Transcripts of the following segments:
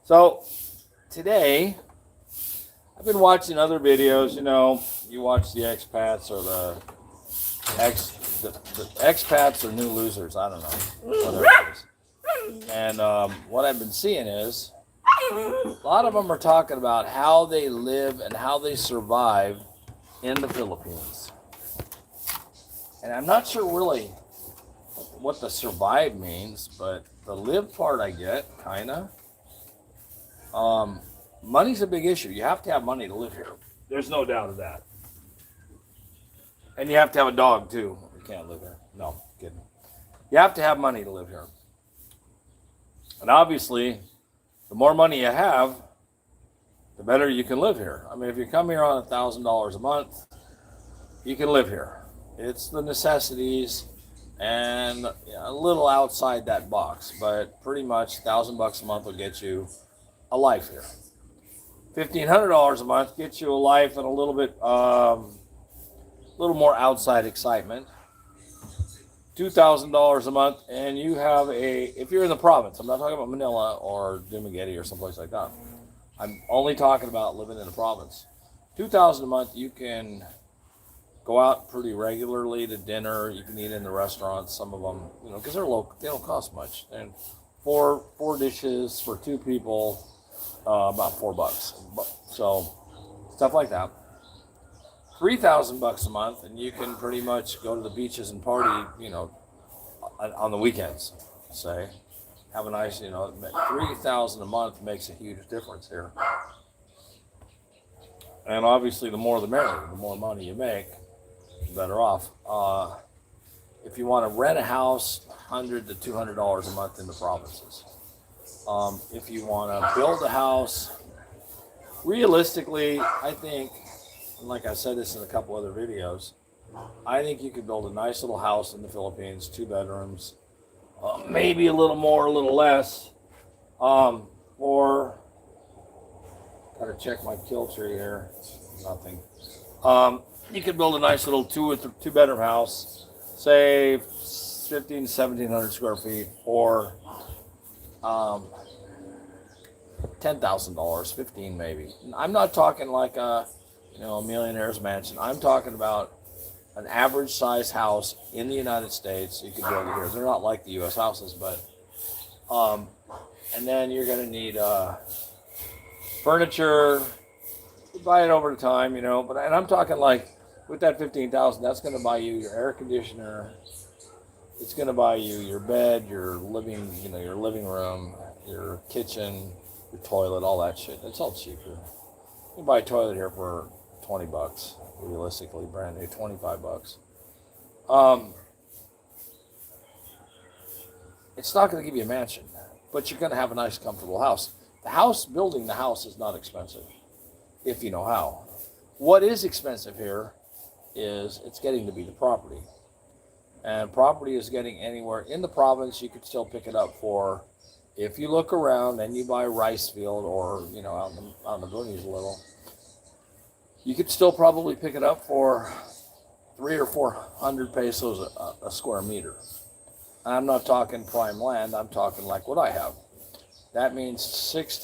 So today, I've been watching other videos. You know, you watch the expats or the expats or new losers. I don't know, whatever it is. And what I've been seeing is a lot of them are talking about how they live and how they survive in the Philippines. And I'm not sure really what the survive means, but the live part I get, kind of. Money's a big issue. You have to have money to live here. There's no doubt of that. And you have to have a dog, too. You can't live here. No, kidding. You have to have money to live here. And obviously, the more money you have, the better you can live here. I mean, if you come here on $1,000 a month, you can live here. It's the necessities and a little outside that box, but pretty much $1,000 a month will get you a life here. $1,500 a month gets you a life and a little bit, little more outside excitement. $2,000 a month, and you have if you're in the province, I'm not talking about Manila or Dumaguete or someplace like that. I'm only talking about living in the province. $2,000 a month, you can go out pretty regularly to dinner. You can eat in the restaurants. Some of them, you know, because they're local, they don't cost much. And four dishes for two people, about $4. So stuff like that. $3,000 a month, and you can pretty much go to the beaches and party, you know, on the weekends. Say, have a nice, you know, $3,000 a month makes a huge difference here. And obviously, the more the merrier. The more money you make, the better off. If you want to rent a house, $100 to $200 a month in the provinces. If you want to build a house, realistically, I think, and like I said this in a couple other videos, I think you could build a nice little house in the Philippines, 2 bedrooms, maybe a little more, a little less, or, gotta check my kill tree here, nothing. You could build a nice little two bedroom house, say 1,500 to 1,700 square feet, or $10,000, 15 maybe. I'm not talking like a millionaire's mansion. I'm talking about an average size house in the United States. You could build it here. They're not like the U.S. houses, but and then you're going to need furniture. You buy it over time, you know. And I'm talking like with that $15,000, that's going to buy you your air conditioner. It's going to buy you your bed, your living room, your kitchen, your toilet, all that shit. It's all cheaper. You can buy a toilet here for $20, realistically, brand new, $25. It's not going to give you a mansion, but you're going to have a nice, comfortable house. Building the house is not expensive, if you know how. What is expensive here is it's getting to be the property. And property is getting anywhere in the province, you could still pick it up for, if you look around and you buy a rice field or, you know, out in the boonies a little, you could still probably pick it up for 300 or 400 pesos a square meter. I'm not talking prime land. I'm talking like what I have. That means $6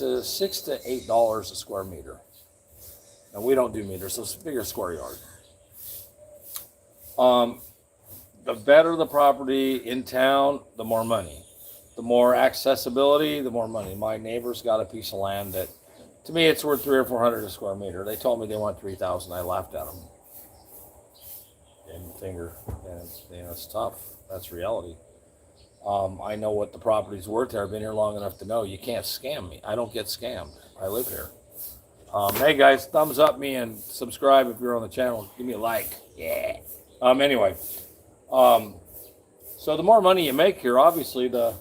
to $8 a square meter. And we don't do meters, so it's a bigger square yard. The better the property in town, the more money. The more accessibility, the more money. My neighbor's got a piece of land that, to me, it's worth 300 or 400 a square meter. They told me they want 3,000. I laughed at them. And finger, and you know, it's tough. That's reality. I know what the property's worth there. I've been here long enough to know you can't scam me. I don't get scammed. I live here. Hey guys, thumbs up me and subscribe if you're on the channel. Give me a like. Yeah. Anyway, so the more money you make here, obviously, the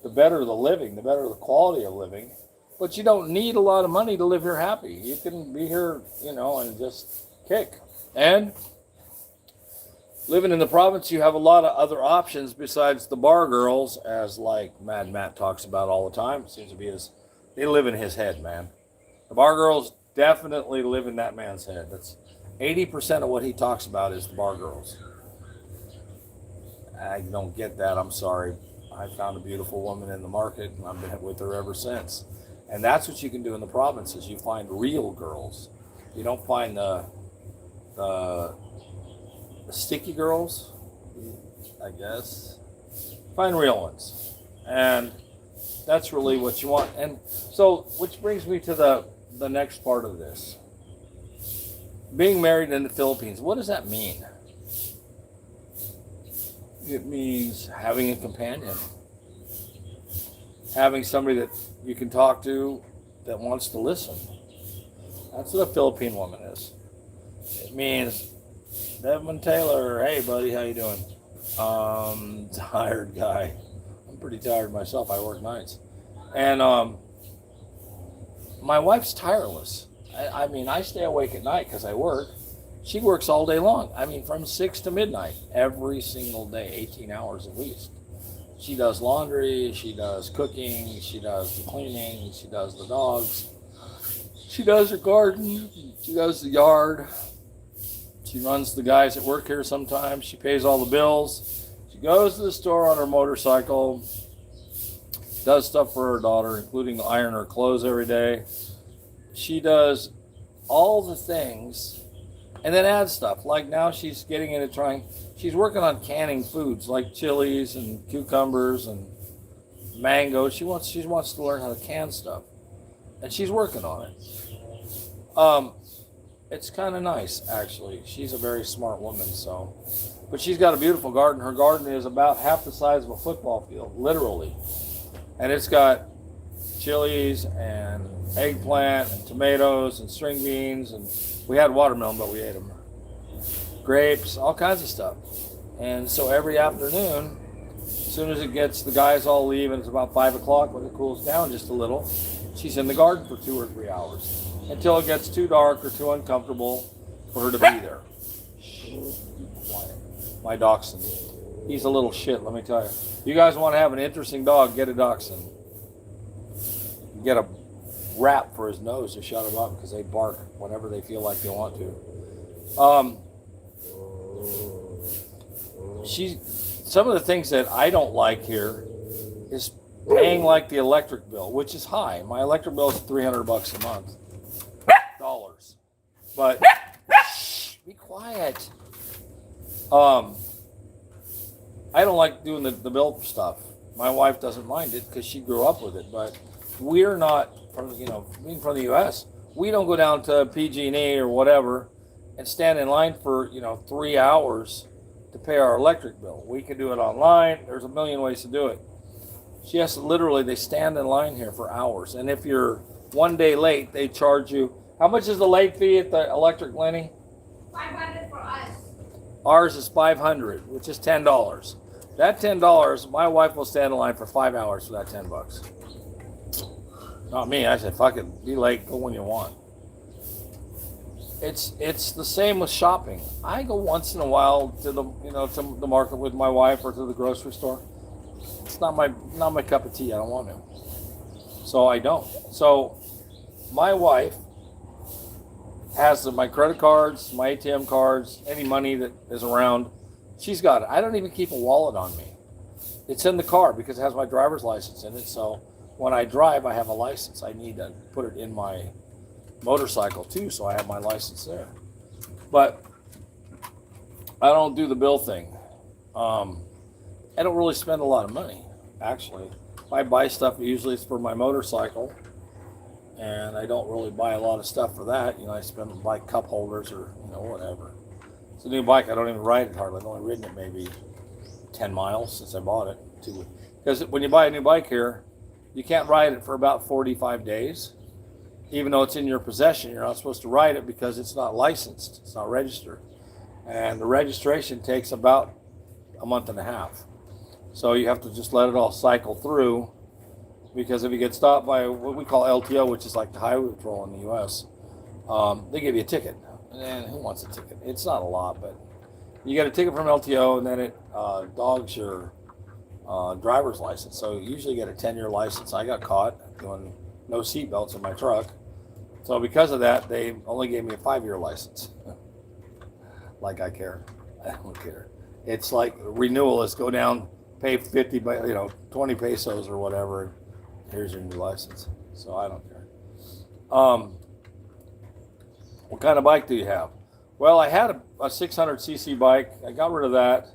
better the living, the better the quality of living. But you don't need a lot of money to live here happy. You can be here, you know, and just kick. And living in the province, you have a lot of other options besides the bar girls, as like Mad Matt talks about all the time. It seems to be they live in his head, man. The bar girls definitely live in that man's head. That's 80% of what he talks about is the bar girls. I don't get that. I'm sorry. I found a beautiful woman in the market, and I've been with her ever since. And that's what you can do in the provinces. You find real girls. You don't find the sticky girls, I guess. Find real ones. And that's really what you want. And so, which brings me to the next part of this. Being married in the Philippines, what does that mean? It means having a companion. Having somebody that you can talk to that wants to listen. That's what a Philippine woman is. It means, Devin Taylor, hey buddy, how you doing? Tired guy. I'm pretty tired myself. I work nights. And my wife's tireless. I mean, I stay awake at night because I work. She works all day long. I mean, from 6 to midnight, every single day, 18 hours at least. She does laundry, she does cooking, she does the cleaning, she does the dogs, she does her garden, she does the yard, she runs the guys that work here sometimes, she pays all the bills, she goes to the store on her motorcycle, does stuff for her daughter, including iron her clothes every day. She does all the things and then adds stuff. Like now she's getting into she's working on canning foods like chilies and cucumbers and mangoes. She wants to learn how to can stuff. And she's working on it. It's kind of nice, actually. She's a very smart woman, so. But she's got a beautiful garden. Her garden is about half the size of a football field, literally. And it's got chilies and eggplant and tomatoes and string beans, and we had watermelon, but we ate them. Grapes, all kinds of stuff. And so every afternoon, as soon as the guys all leave, and it's about 5 o'clock when it cools down just a little, she's in the garden for 2 or 3 hours until it gets too dark or too uncomfortable for her to be there. Quiet. My dachshund. He's a little shit, let me tell you. You guys want to have an interesting dog, get a dachshund. Get a wrap for his nose to shut him up because they bark whenever they feel like they want to. Some of the things that I don't like here is paying like the electric bill, which is high. My electric bill is $300 a month. Dollars. But shh, be quiet. I don't like doing the bill stuff. My wife doesn't mind it because she grew up with it, but we're not being from the U.S. We don't go down to PG&E or whatever and stand in line for 3 hours to pay our electric bill. We can do it online. There's a million ways to do it. She has to they stand in line here for hours, and if you're 1 day late, they charge you. How much is the late fee at the electric, Lenny? $500 for us. Ours is $500, which is $10. That $10, my wife will stand in line for 5 hours for that $10. Not me. I said, fuck it, be late, go when you want. It's the same with shopping. I go once in a while to the market with my wife or to the grocery store. It's not my cup of tea. I don't want to. So I don't. So my wife has my credit cards, my ATM cards, any money that is around. She's got it. I don't even keep a wallet on me. It's in the car because it has my driver's license in it. So when I drive, I have a license. I need to put it in my motorcycle too, so I have my license there. But I don't do the bill thing. I don't really spend a lot of money, actually. If I buy stuff, usually it's for my motorcycle, and I don't really buy a lot of stuff for that. I buy cup holders or whatever. It's a new bike. I don't even ride it hardly. I've only ridden it maybe 10 miles since I bought it. Because when you buy a new bike here, you can't ride it for about 45 days. Even though it's in your possession, you're not supposed to ride it because it's not licensed. It's not registered. And the registration takes about a month and a half. So you have to just let it all cycle through, because if you get stopped by what we call LTO, which is like the highway patrol in the U.S., they give you a ticket. And who wants a ticket? It's not a lot, but you get a ticket from LTO, and then it dogs your driver's license. So you usually get a 10-year license. I got caught doing no seat belts in my truck. So because of that, they only gave me a 5-year license. Like I care. I don't care. It's like renewal is go down, pay 20 pesos or whatever, here's your new license. So I don't care. What kind of bike do you have? Well, I had a 600cc bike. I got rid of that.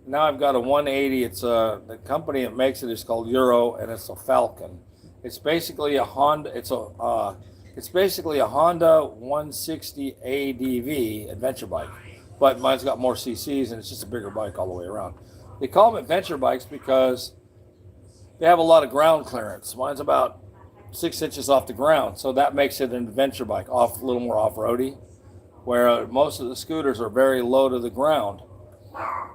Now I've got a 180. It's the company that makes it is called Euro, and it's a Falcon. It's basically a Honda. It's basically a Honda 160 ADV adventure bike, but mine's got more CCs and it's just a bigger bike all the way around. They call them adventure bikes because they have a lot of ground clearance. Mine's about 6 inches off the ground, so that makes it an adventure bike, a little more off-roady, where most of the scooters are very low to the ground.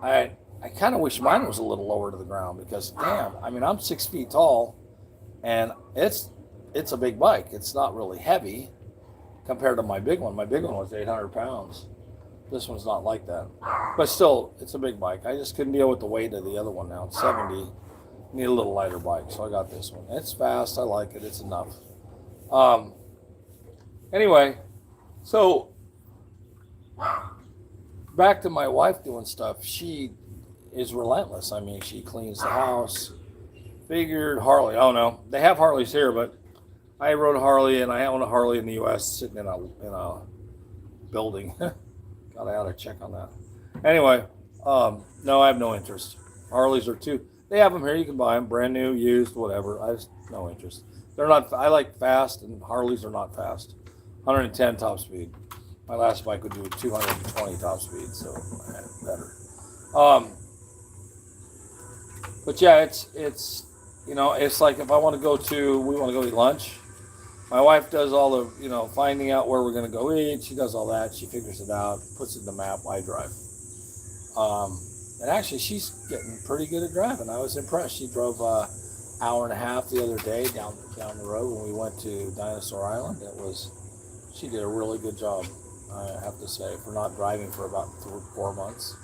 I kind of wish mine was a little lower to the ground because, damn, I mean, I'm 6 feet tall, and it's a big bike. It's not really heavy compared to my big one. My big one was 800 pounds. This one's not like that. But still, it's a big bike. I just couldn't deal with the weight of the other one now. It's 70. Need a little lighter bike, so I got this one. It's fast. I like it. It's enough. Anyway, so back to my wife doing stuff. She is relentless. I mean, she cleans the house. Figured Harley. Oh no, they have Harleys here, but I rode a Harley and I own a Harley in the U.S. sitting in a building. God, I ought to check on that. Anyway, no, I have no interest. Harleys are too. They have them here. You can buy them, brand new, used, whatever. I just no interest. They're not. I like fast, and Harleys are not fast. 110 top speed. My last bike would do 220 top speed, so I had it better. But yeah, it's you know, it's like if we want to go eat lunch. My wife does all the, finding out where we're going to go eat. She does all that. She figures it out, puts it in the map. I drive. And actually, she's getting pretty good at driving. I was impressed. She drove an hour and a half the other day down the road when we went to Dinosaur Island. She did a really good job, I have to say, for not driving for about 4 months.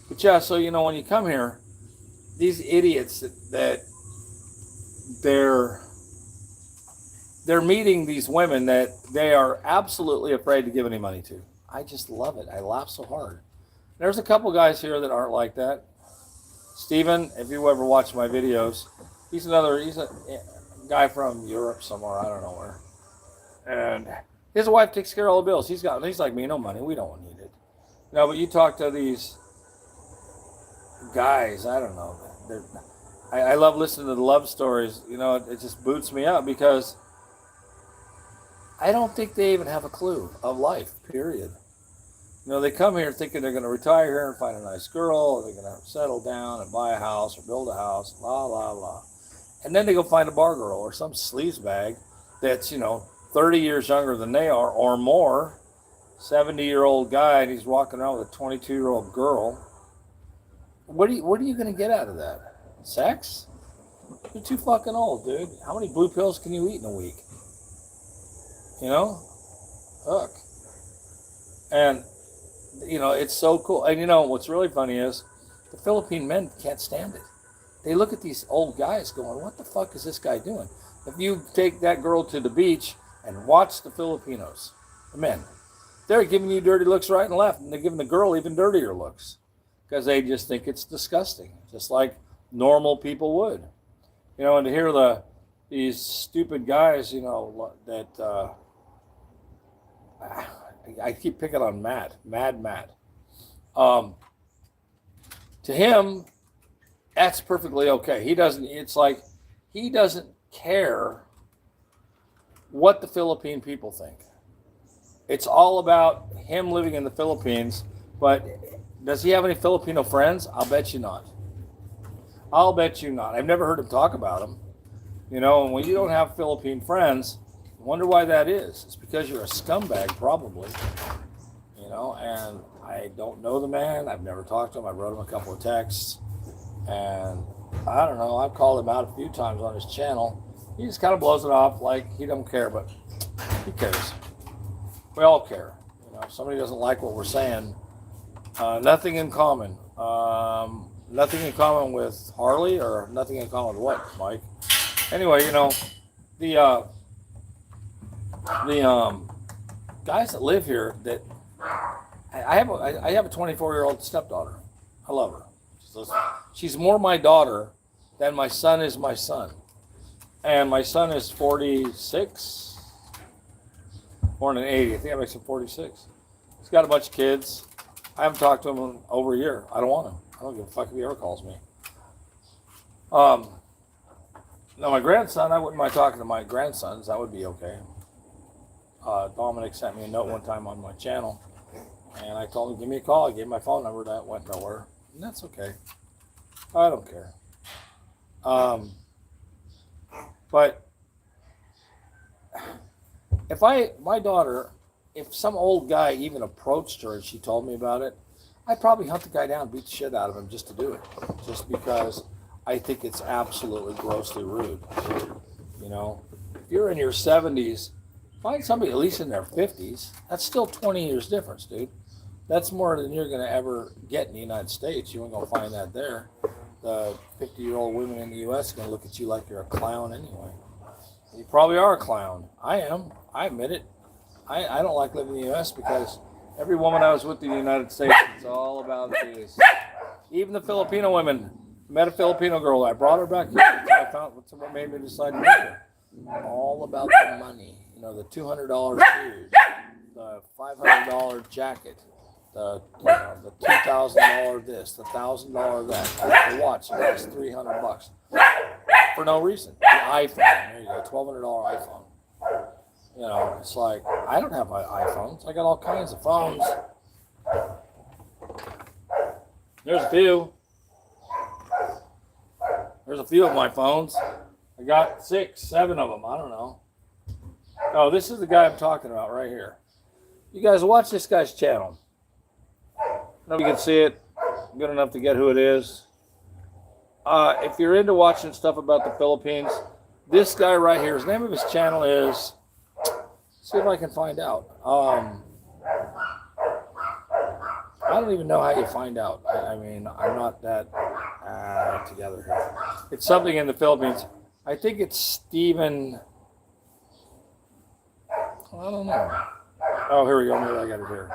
But yeah, so, when you come here, these idiots that they're meeting these women that they are absolutely afraid to give any money to. I just love it. I laugh so hard. There's a couple guys here that aren't like that. Steven, if you ever watch my videos, he's a guy from Europe somewhere, I don't know where. And his wife takes care of all the bills. He's like me, no money. We don't need it. But you talk to these guys, I don't know. I love listening to the love stories. It just boots me up because I don't think they even have a clue of life, period. They come here thinking they're going to retire here and find a nice girl, or they're going to settle down and buy a house or build a house, la, la, la. And then they go find a bar girl or some sleazebag that's, 30 years younger than they are or more, 70-year-old guy, and he's walking around with a 22-year-old girl. What are you going to get out of that? Sex? You're too fucking old, dude. How many blue pills can you eat in a week? Look. And, it's so cool. And, what's really funny is the Philippine men can't stand it. They look at these old guys going, what the fuck is this guy doing? If you take that girl to the beach and watch the Filipinos, the men, they're giving you dirty looks right and left, and they're giving the girl even dirtier looks because they just think it's disgusting, just like normal people would. And to hear these stupid guys, that I keep picking on Mad Matt. To him, that's perfectly okay. He doesn't care what the Philippine people think. It's all about him living in the Philippines, but does he have any Filipino friends? I'll bet you not. I've never heard him talk about them. And when you don't have Philippine friends, I wonder why that is. It's because you're a scumbag, probably. And I don't know the man. I've never talked to him. I wrote him a couple of texts. And I don't know. I've called him out a few times on his channel. He just kind of blows it off like he don't care, but he cares. We all care. If somebody doesn't like what we're saying, nothing in common. Nothing in common with Harley, or nothing in common with what, Mike? Anyway, the guys that live here, that I have a 24-year-old stepdaughter. I love her. She's more my daughter then my son is my son. And my son is 46, born in 80. I think that makes him 46. He's got a bunch of kids. I haven't talked to him in over a year. I don't want him. I don't give a fuck if he ever calls me. Now my grandson, I wouldn't mind talking to my grandsons. That would be okay. Dominic sent me a note one time on my channel, and I told him, give me a call. I gave him my phone number. That went nowhere, and that's okay. I don't care. But if my daughter, if some old guy even approached her and she told me about it, I'd probably hunt the guy down, beat the shit out of him just to do it. Just because I think it's absolutely grossly rude. You know, if you're in your 70s, find somebody at least in their 50s. That's still 20 years difference, dude. That's more than you're going to ever get in the United States. You ain't going to find that there. The 50-year-old women in the U.S. are going to look at you like you're a clown anyway. You probably are a clown. I am. I admit it. I don't like living in the U.S. because every woman I was with in the United States, it's all about this. Even the Filipino women. Met a Filipino girl. I brought her back here. I found what's what made me decide to meet her. All about the money. You know, the $200 shoes, the $500 jacket, the $2,000 this, the $1,000 that. The watch costs $300 for no reason. The iPhone, there you go, $1,200 iPhone. You know, it's like I don't have iPhones. I got all kinds of phones. There's a few. There's a few of my phones. I got 6, 7 of them. I don't know. Oh, this is the guy I'm talking about right here. You guys watch this guy's channel. Nobody can see it. Good enough to get who it is. If you're into watching stuff about the Philippines, this guy right here, his name of his channel is, see if I can find out. I don't even know how you find out. I mean, I'm not that together here. It's something in the Philippines. I think it's Stephen. I don't know. Oh, here we go. Maybe I got it here.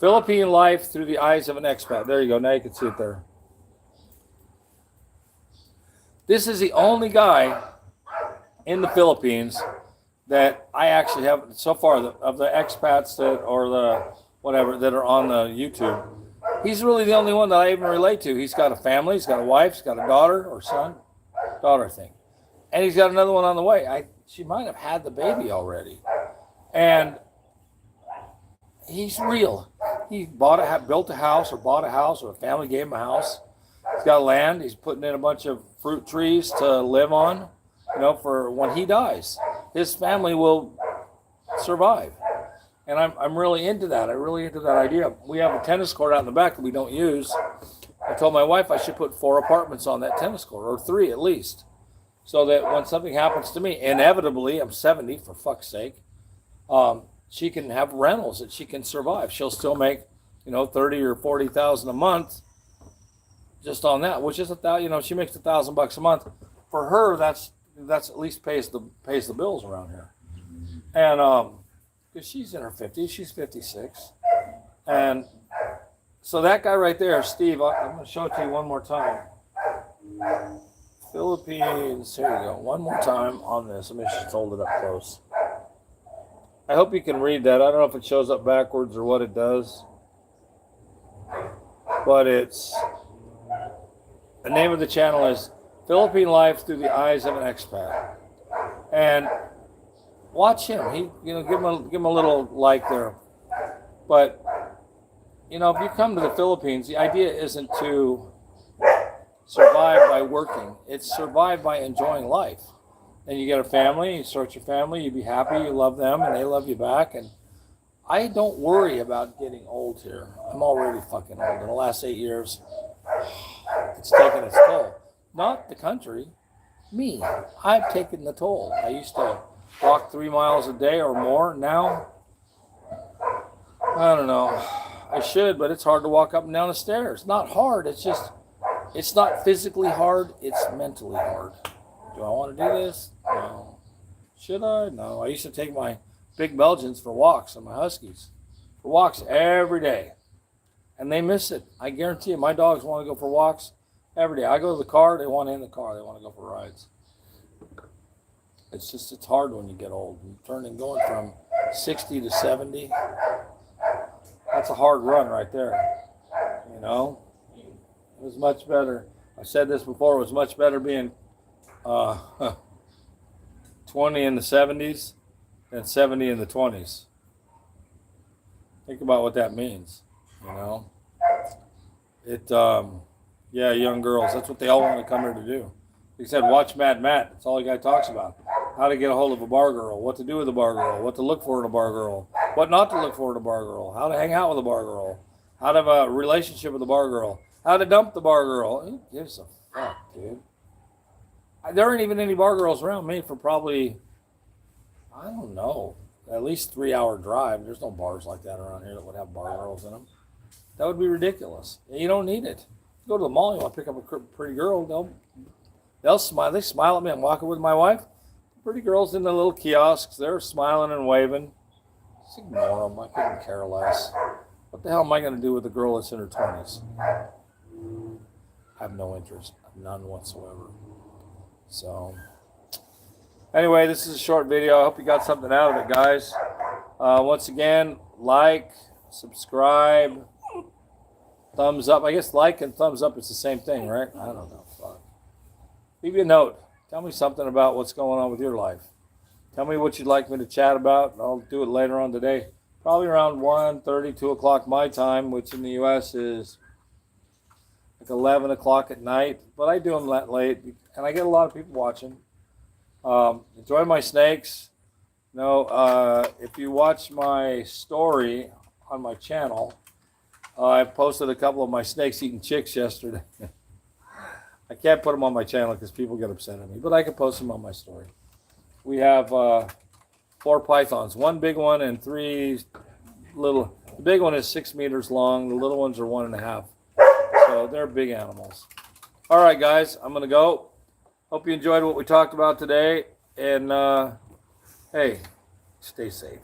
Philippine life through the eyes of an expat. There you go. Now you can see it there. This is the only guy in the Philippines that I actually have so far of the expats that or the whatever that are on the YouTube. He's really the only one that I even relate to. He's got a family, he's got a wife, he's got a daughter or son, daughter I think, and he's got another one on the way. She might have had the baby already, and he's real. He built a house, or a family gave him a house. He's got land. He's putting in a bunch of fruit trees to live on, you know, for when he dies. His family will survive. And I'm really into that. I'm really into that idea. We have a tennis court out in the back that we don't use. I told my wife I should put 4 apartments on that tennis court, or 3 at least, so that when something happens to me, inevitably, I'm 70 for fuck's sake, she can have rentals that she can survive. She'll still make, you know, 30 or 40,000 a month just on that, which is she makes $1,000 a month. For her, that's at least pays the bills around here. And because she's in her 50s, she's 56, and so that guy right there, Steve, I'm going to show it to you one more time. Philippines, here you go, one more time on this. Let me just hold it up close. I hope you can read that. I don't know if it shows up backwards or what it does, but it's, the name of the channel is Philippine Life Through the Eyes of an Expat. And watch him. Give him a little like there. But, you know, if you come to the Philippines, the idea isn't to survive by working. It's survive by enjoying life. And you get a family, you start your family, you be happy, you love them, and they love you back. And I don't worry about getting old here. I'm already fucking old. In the last 8 years, it's taken its toll. Not the country, me. I've taken the toll. I used to walk 3 miles a day or more. Now, I don't know. I should, but it's hard to walk up and down the stairs. Not hard. It's not physically hard. It's mentally hard. Do I want to do this? No. Should I? No. I used to take my big Belgians for walks and my Huskies for walks every day. And they miss it. I guarantee you, my dogs want to go for walks Every day. I go to the car, they want in the car. They want to go for rides. It's hard when you get old. Going from 60 to 70, that's a hard run right there. You know? It was much better. I said this before, it was much better being 20 in the 70s than 70 in the 20s. Think about what that means, you know? Yeah, young girls, that's what they all want to come here to do. He said, watch Mad Matt. That's all the guy talks about. How to get a hold of a bar girl, what to do with a bar girl, what to look for in a bar girl, what not to look for in a bar girl, how to hang out with a bar girl, how to have a relationship with a bar girl, how to dump the bar girl. Who gives a fuck, dude? There aren't even any bar girls around me for probably, I don't know, at least 3-hour drive. There's no bars like that around here that would have bar girls in them. That would be ridiculous. You don't need it. Go to the mall, you want to pick up a pretty girl, they'll smile. They smile at me. I'm walking with my wife. Pretty girls in the little kiosks, they're smiling and waving. Just ignore them. I couldn't care less. What the hell am I going to do with a girl that's in her 20s? I have no interest. None whatsoever. So, anyway, this is a short video. I hope you got something out of it, guys. Once again, like, subscribe, thumbs up. I guess like and thumbs up is the same thing, right? I don't know. Fuck. Leave me a note. Tell me something about what's going on with your life. Tell me what you'd like me to chat about, and I'll do it later on today. Probably around 1:30, 2 o'clock my time, which in the U.S. is like 11 o'clock at night. But I do them that late, and I get a lot of people watching. Enjoy my snakes. If you watch my story on my channel, I posted a couple of my snakes eating chicks yesterday. I can't put them on my channel because people get upset at me, but I can post them on my story. We have 4 pythons, 1 big one and 3 little. The big one is 6 meters long. The little ones are 1.5. So they're big animals. All right, guys, I'm going to go. Hope you enjoyed what we talked about today. And, hey, stay safe.